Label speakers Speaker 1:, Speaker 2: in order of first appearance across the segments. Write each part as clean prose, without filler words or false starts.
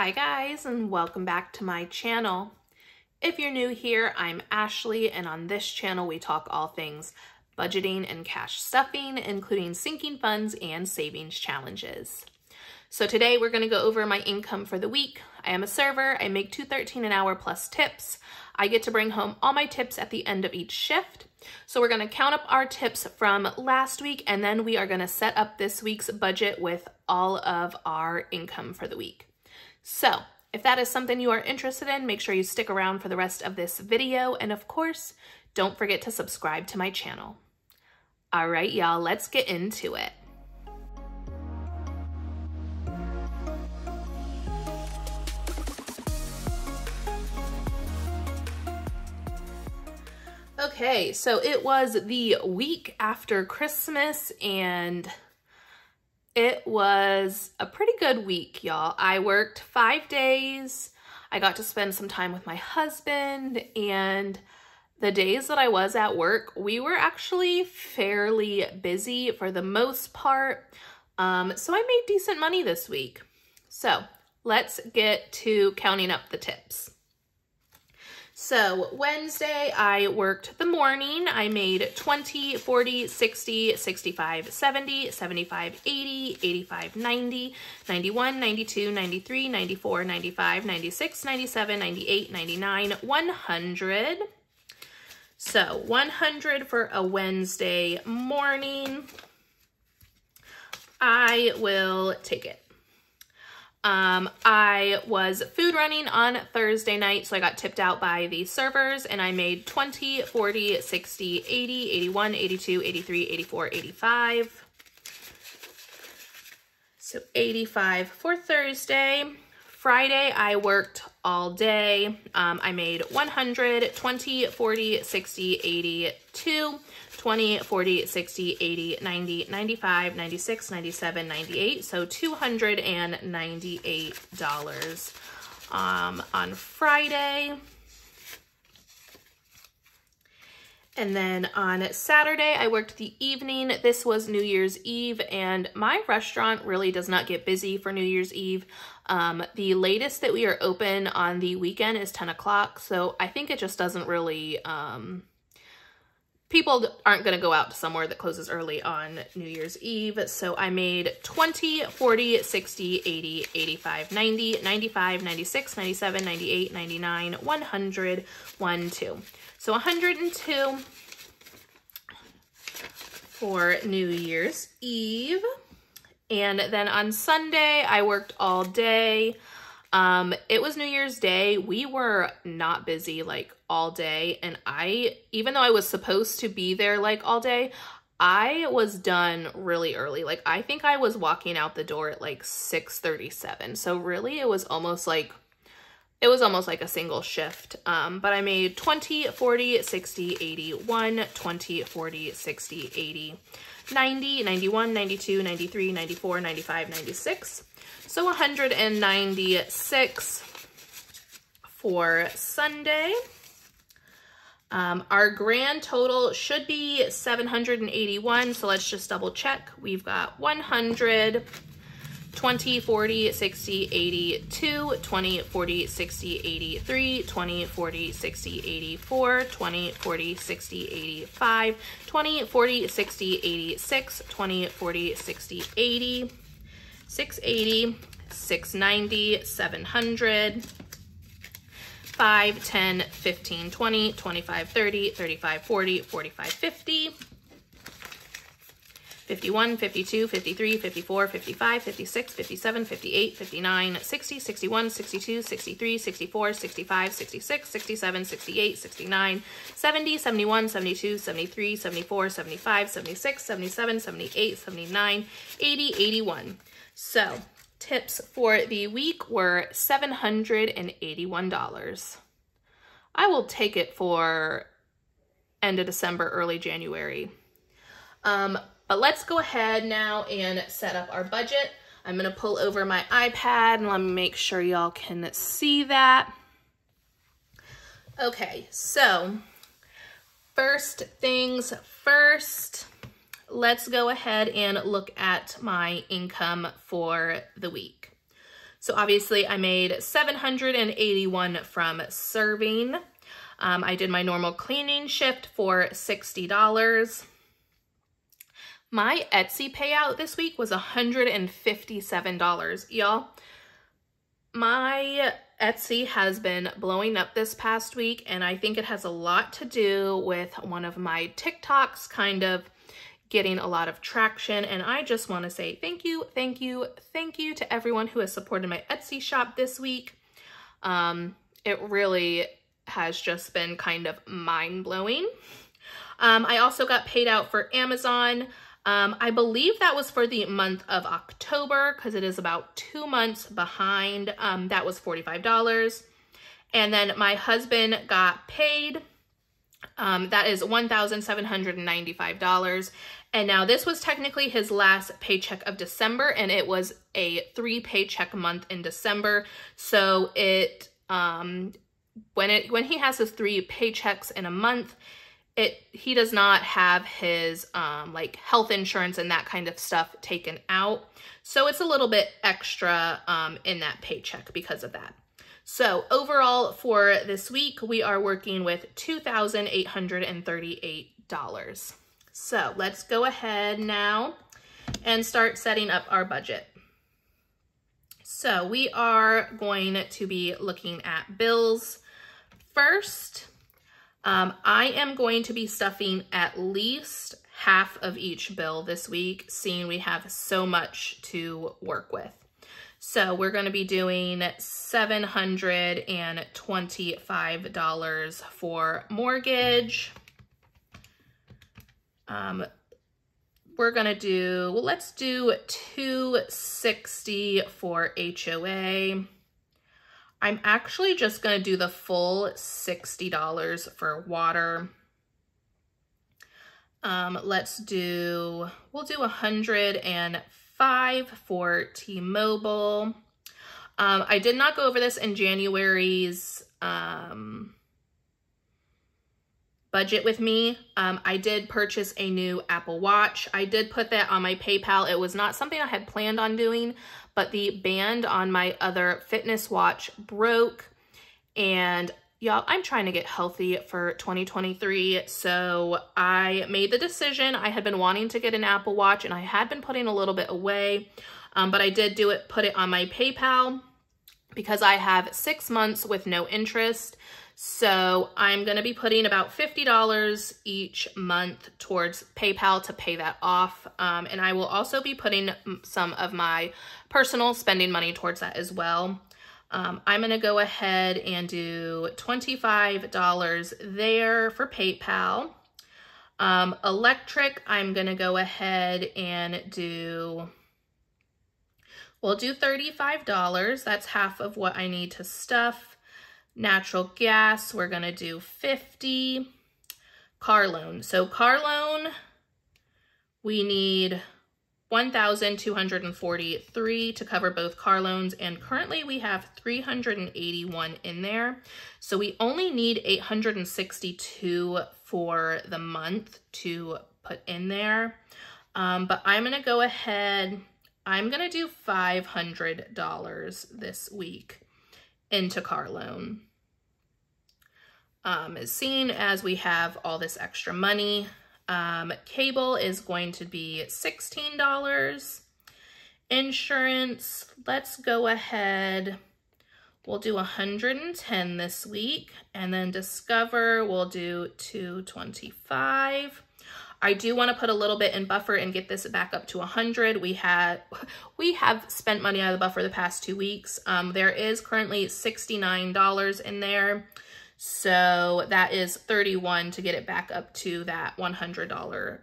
Speaker 1: Hi guys, and welcome back to my channel. If you're new here, I'm Ashley, and on this channel we talk all things budgeting and cash stuffing, including sinking funds and savings challenges. So today we're going to go over my income for the week. I am a server. I make $2.13 an hour plus tips. I get to bring home all my tips at the end of each shift. So we're going to count up our tips from last week, and then we are going to set up this week's budget with all of our income for the week. So if that is something you are interested in, make sure you stick around for the rest of this video. And of course, don't forget to subscribe to my channel. All right, y'all, let's get into it. Okay, so it was the week after Christmas, and it was a pretty good week, y'all. I worked 5 days. I got to spend some time with my husband, and the days that I was at work, we were actually fairly busy for the most part. So I made decent money this week. So let's get to counting up the tips. So Wednesday, I worked the morning. I made 20, 40, 60, 65, 70, 75, 80, 85, 90, 91, 92, 93, 94, 95, 96, 97, 98, 99, 100. So 100 for a Wednesday morning. I will take it. I was food running on Thursday night, so I got tipped out by the servers, and I made 20, 40, 60, 80, 81, 82, 83, 84, 85. So 85 for Thursday. Friday, I worked all day. I made 100, 20, 40, 60, 82, 20, 40, 60, 80, 90, 95, 96, 97, 98. So $298 on Friday. And then on Saturday, I worked the evening. This was New Year's Eve, and my restaurant really does not get busy for New Year's Eve. The latest that we are open on the weekend is 10 o'clock, so I think it just doesn't really, people aren't going to go out to somewhere that closes early on New Year's Eve. So I made 20, 40, 60, 80, 85, 90, 95, 96, 97, 98, 99, 100, 102. So 102 for New Year's Eve. And then on Sunday, I worked all day. It was New Year's Day. We were not busy like all day. And even though I was supposed to be there like all day, I was done really early. Like, I think I was walking out the door at like 6:37. So really it was almost like a single shift. But I made 20, 40, 60, 81, 20, 40, 60, 80, 90, 91, 92, 93, 94, 95, 96. So 196 for Sunday. Our grand total should be 781. So let's just double check. We've got 100, 20, 40, 60, 82, 20, 40, 60, 83, 20, 40, 60, 84, 20, 40, 60, 85, 20, 40, 60, 86, 20, 40, 60, 80, 680, 690, 700, 5, 10, 15, 20, 25, 30, 35, 40, 45, 50, 51, 52, 53, 54, 55, 56, 57, 58, 59, 60, 61, 62, 63, 64, 65, 66, 67, 68, 69, 70, 71, 72, 73, 74, 75, 76, 77, 78, 79, 80, 81. So tips for the week were $781. I will take it for end of December, early January. But let's go ahead now and set up our budget. I'm gonna pull over my iPad and let me make sure y'all can see that. Okay, so first things first, let's go ahead and look at my income for the week. So obviously I made $781 from serving. I did my normal cleaning shift for $60. My Etsy payout this week was $157. Y'all, my Etsy has been blowing up this past week, and I think it has a lot to do with one of my TikToks kind of getting a lot of traction. And I just want to say thank you, thank you, thank you to everyone who has supported my Etsy shop this week. It really has just been kind of mind-blowing. I also got paid out for Amazon. I believe that was for the month of October because it is about 2 months behind. That was $45. And then my husband got paid. That is $1,795. And now this was technically his last paycheck of December, and it was a 3 paycheck month in December. So it, when he has his 3 paychecks in a month, he does not have his like health insurance and that kind of stuff taken out. So it's a little bit extra in that paycheck because of that. So overall for this week, we are working with $2,838. So let's go ahead now and start setting up our budget. So we are going to be looking at bills first. I am going to be stuffing at least half of each bill this week, seeing we have so much to work with. So we're going to be doing $725 for mortgage. We're going to do, well, let's do $260 for HOA. I'm actually just going to do the full $60 for water. We'll do $105 for T-Mobile. I did not go over this in January's budget with me. I did purchase a new Apple Watch. I did put that on my PayPal. It was not something I had planned on doing, but the band on my other fitness watch broke. And y'all, I'm trying to get healthy for 2023. So I made the decision. I had been wanting to get an Apple Watch and I had been putting a little bit away, but I did put it on my PayPal because I have 6 months with no interest. So I'm going to be putting about $50 each month towards PayPal to pay that off. And I will also be putting some of my personal spending money towards that as well. I'm going to go ahead and do $25 there for PayPal. Electric, I'm going to go ahead and we'll do $35. That's half of what I need to stuff. Natural gas, we're going to do $50. Car loan. So car loan, we need $1,243 to cover both car loans, and currently we have $381 in there. So we only need $862 for the month to put in there. But I'm going to go ahead, I'm going to do $500 this week into car loan. Seeing as we have all this extra money, cable is going to be $16. Insurance, let's go ahead. We'll do $110 this week, and then Discover, we'll do $225. I do want to put a little bit in buffer and get this back up to $100. We have spent money out of the buffer the past 2 weeks. There is currently $69 in there. So that is $31 to get it back up to that $100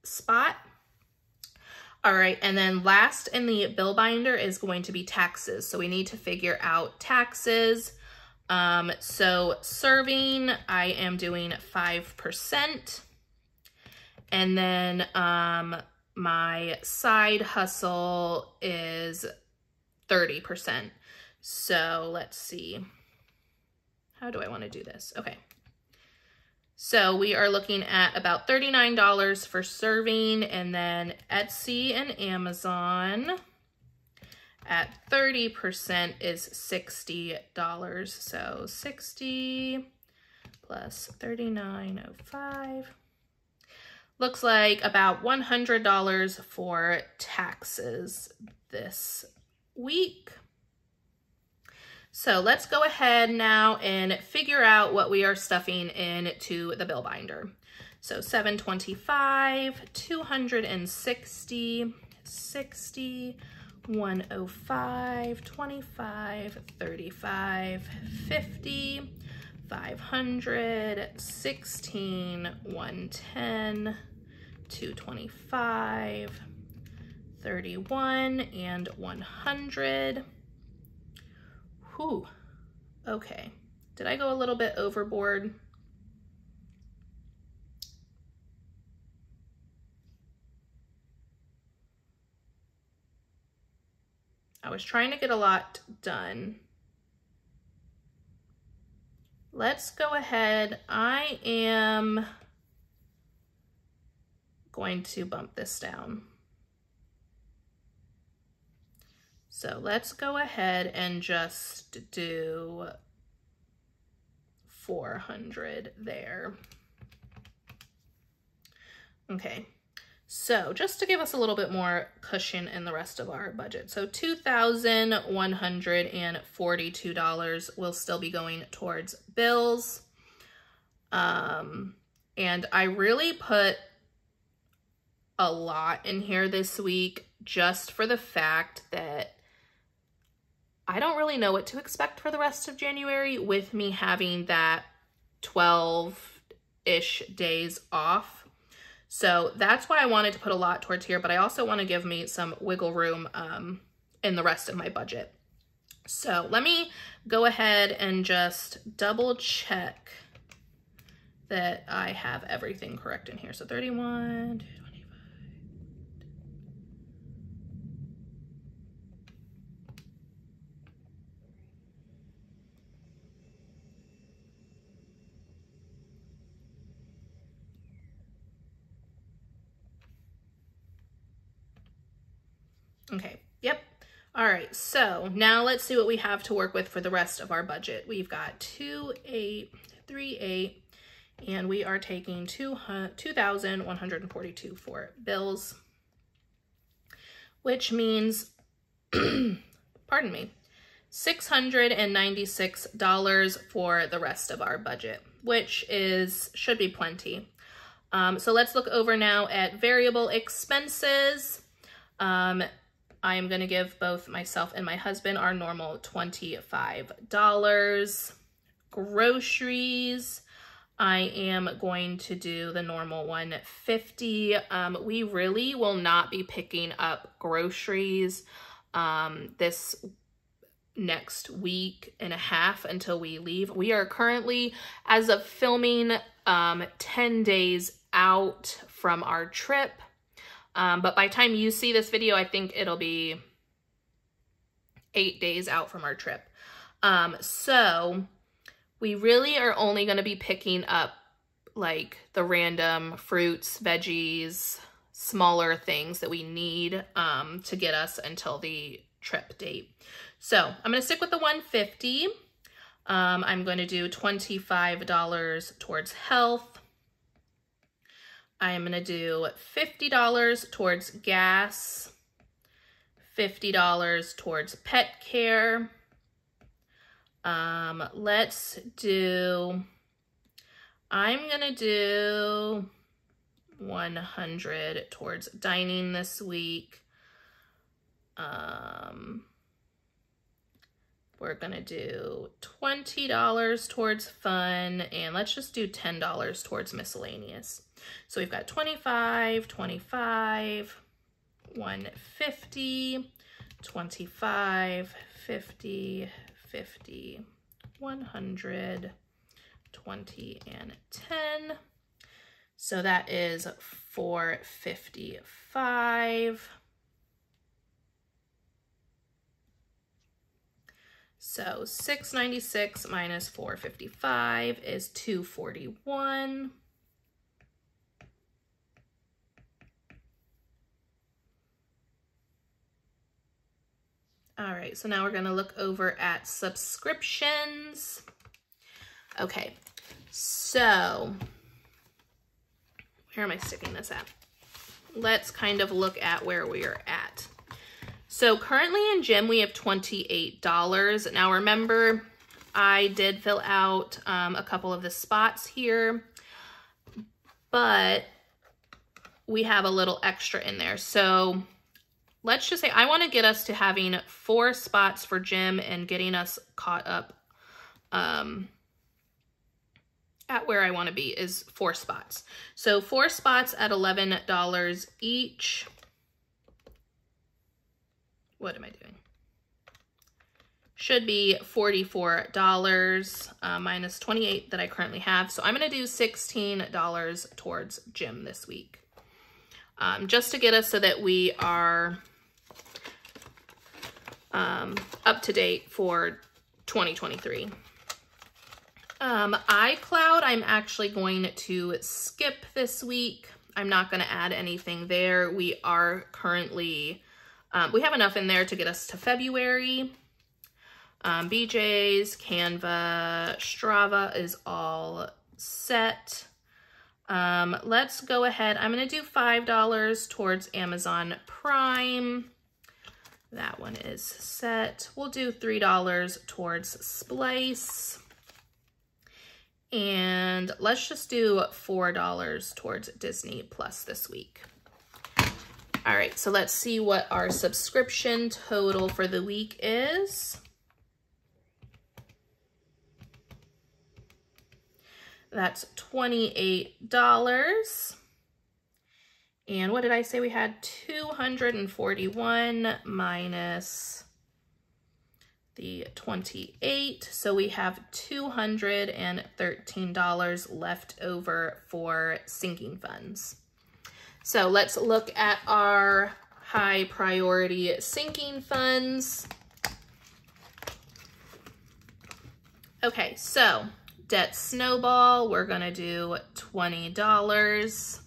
Speaker 1: spot. All right, and then last in the bill binder is going to be taxes. So we need to figure out taxes. So serving, I am doing 5%. And then my side hustle is 30%. So let's see. How do I want to do this? Okay. So we are looking at about $39 for serving, and then Etsy and Amazon. at 30% is $60. So 60 plus 39.05. Looks like about $100 for taxes this week. So let's go ahead now and figure out what we are stuffing into the bill binder. So 725, 260, 60, 105, 25, 35, 50, 500, 16, 110, 225, 31, and 100. Whew. Okay. Did I go a little bit overboard? I was trying to get a lot done. Let's go ahead. I am going to bump this down. So let's go ahead and just do 400 there. Okay. So just to give us a little bit more cushion in the rest of our budget. So $2,142 will still be going towards bills. And I really put a lot in here this week just for the fact that I don't really know what to expect for the rest of January with me having that 12-ish days off. So that's why I wanted to put a lot towards here, but I also want to give me some wiggle room in the rest of my budget. So let me go ahead and just double check that I have everything correct in here. So 31, 25. Okay, yep. All right, so now let's see what we have to work with for the rest of our budget. We've got 2,838, and we are taking 2,142 for bills, which means, pardon me, $696 for the rest of our budget, which should be plenty. So let's look over now at variable expenses. I am going to give both myself and my husband our normal $25. Groceries, I am going to do the normal $150. We really will not be picking up groceries this next week and a half until we leave. We are currently, as of filming, 10 days out from our trip. But by the time you see this video, I think it'll be 8 days out from our trip. So we really are only going to be picking up like the random fruits, veggies, smaller things that we need to get us until the trip date. So I'm going to stick with the $150. I'm going to do $25 towards health. I'm going to do $50 towards gas, $50 towards pet care. Let's do, I'm going to do 100 towards dining this week. We're going to do $20 towards fun, and let's just do $10 towards miscellaneous. So we've got 25, 25, 150, 25, 50, 50, 100, 20, and 10. So that is 455. So 696 minus 455 is 241. All right, so now we're gonna look over at subscriptions. Okay, so where am I sticking this at? Let's kind of look at where we are at. So currently in gym, we have $28. Now remember, I did fill out a couple of the spots here, but we have a little extra in there. So let's just say I want to get us to having 4 spots for gym and getting us caught up at where I want to be is 4 spots. So 4 spots at $11 each. What am I doing? Should be $44 minus $28 that I currently have. So I'm going to do $16 towards gym this week. Just to get us so that we are up to date for 2023. iCloud, I'm actually going to skip this week. I'm not going to add anything there. We are currently, we have enough in there to get us to February. BJ's, Canva, Strava is all set. Let's go ahead. I'm going to do $5 towards Amazon Prime. That one is set. We'll do $3 towards Splice. And let's just do $4 towards Disney Plus this week. All right, so let's see what our subscription total for the week is. That's $28. And what did I say? We had 241 minus the 28. So we have $213 left over for sinking funds. So let's look at our high priority sinking funds. Okay, so debt snowball, we're gonna do $20.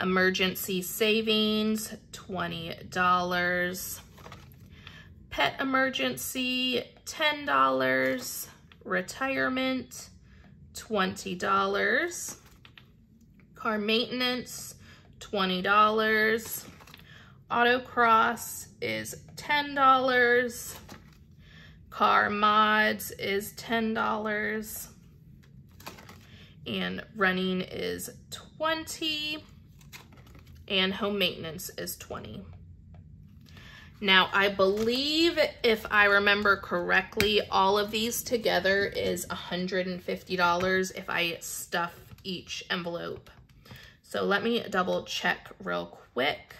Speaker 1: Emergency savings, $20. Pet emergency, $10. Retirement, $20. Car maintenance, $20. Autocross is $10. Car mods is $10. And running is $20. And home maintenance is $20. Now, I believe, if I remember correctly, all of these together is $150 if I stuff each envelope. So let me double check real quick.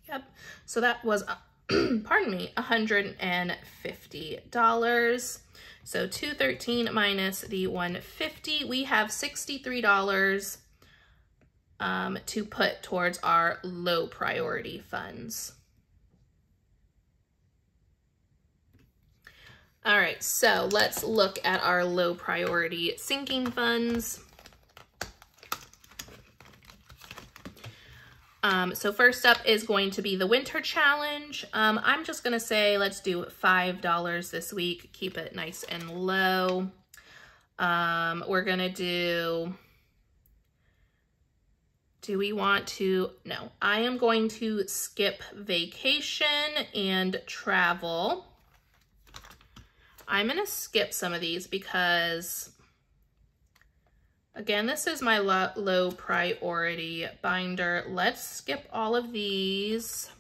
Speaker 1: Yep, so that was pardon me, $150. So $213 minus the $150, we have $63 to put towards our low priority funds. All right, so let's look at our low priority sinking funds. So first up is going to be the winter challenge. I'm just going to say, let's do $5 this week. Keep it nice and low. We're going to do we want to, no, I am going to skip vacation and travel. I'm going to skip some of these because, again, this is my low priority binder. Let's skip all of these.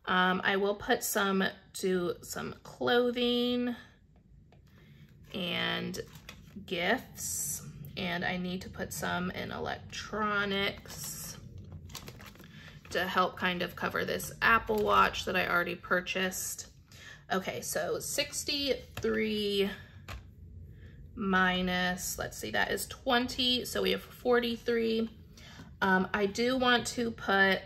Speaker 1: I will put some clothing and gifts, and I need to put some in electronics to help kind of cover this Apple Watch that I already purchased. Okay, so 63 minus, let's see, that is 20, so we have 43. I do want to put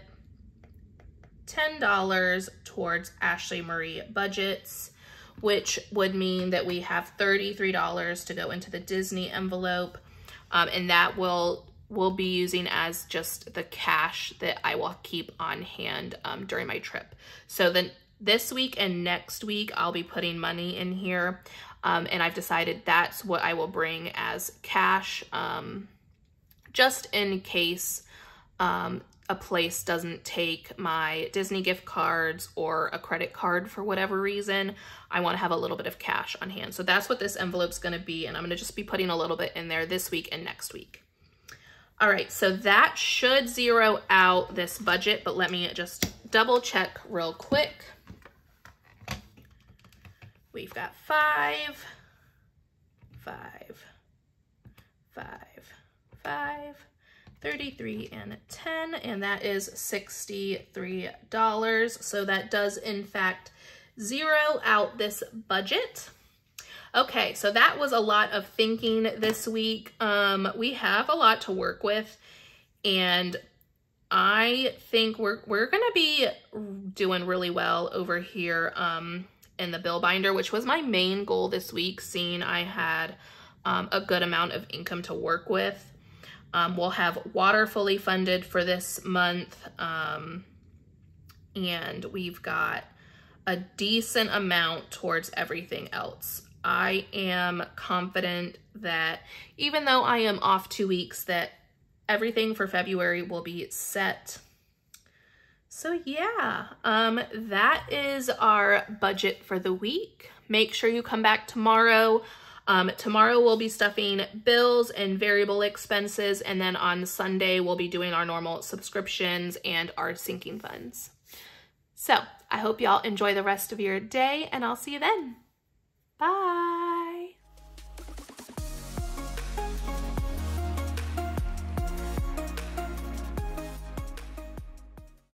Speaker 1: $10 towards AshleyMarieBudgets. which would mean that we have $33 to go into the Disney envelope. And that we'll be using as just the cash that I will keep on hand during my trip. So then this week and next week, I'll be putting money in here. And I've decided that's what I will bring as cash, just in case a place doesn't take my Disney gift cards or a credit card for whatever reason. I want to have a little bit of cash on hand. So that's what this envelope's going to be. And I'm going to just be putting a little bit in there this week and next week. All right, so that should zero out this budget, but let me just double check real quick. We've got 5, 5, 5, 5, 33 and 10, and that is $63. So that does in fact zero out this budget. Okay, so that was a lot of thinking this week. We have a lot to work with, and I think we're gonna be doing really well over here in the bill binder, which was my main goal this week, seeing I had a good amount of income to work with. We'll have water fully funded for this month, and we've got a decent amount towards everything else. I am confident that even though I am off 2 weeks, that everything for February will be set. So yeah, that is our budget for the week. Make sure you come back tomorrow. Tomorrow we'll be stuffing bills and variable expenses, and then on Sunday we'll be doing our normal subscriptions and our sinking funds. So I hope y'all enjoy the rest of your day, and I'll see you then. Bye.